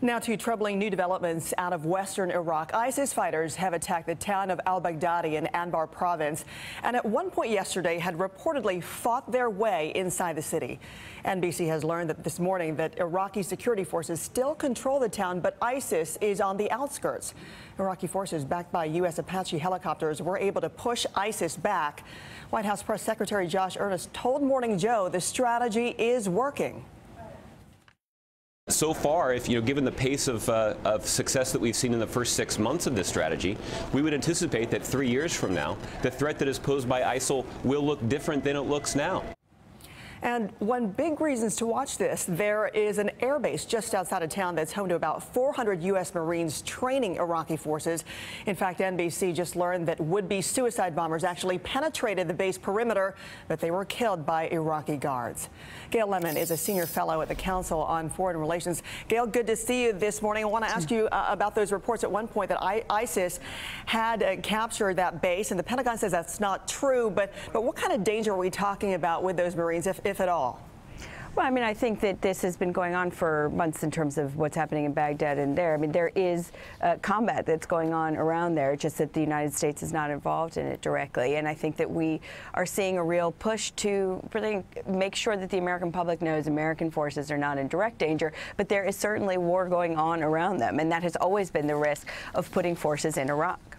Now to troubling new developments out of western Iraq. ISIS fighters have attacked the town of al-Baghdadi in Anbar province, and at one point yesterday had reportedly fought their way inside the city. NBC has learned that this morning that Iraqi security forces still control the town, but ISIS is on the outskirts. Iraqi forces backed by U.S. Apache helicopters were able to push ISIS back. White House Press Secretary Josh Earnest told Morning Joe the strategy is working. So far, given the pace of success that we've seen in the first 6 months of this strategy, we would anticipate that 3 years from now, the threat that is posed by ISIL will look different than it looks now. And one big reason to watch this, there is an air base just outside of town that's home to about 400 U.S. Marines training Iraqi forces. In fact, NBC just learned that would-be suicide bombers actually penetrated the base perimeter, but they were killed by Iraqi guards. Gail Lemon is a senior fellow at the Council on Foreign Relations. Gail, good to see you this morning. I want to ask you about those reports at one point that ISIS had captured that base, and the Pentagon says that's not true. But what kind of danger are we talking about with those Marines, if at all? Well, I mean, I think that this has been going on for months in terms of what's happening in Baghdad and there. I mean, there is combat that's going on around there, just that the United States is not involved in it directly. And I think that we are seeing a real push to really make sure that the American public knows American forces are not in direct danger, but there is certainly war going on around them. And that has always been the risk of putting forces in Iraq.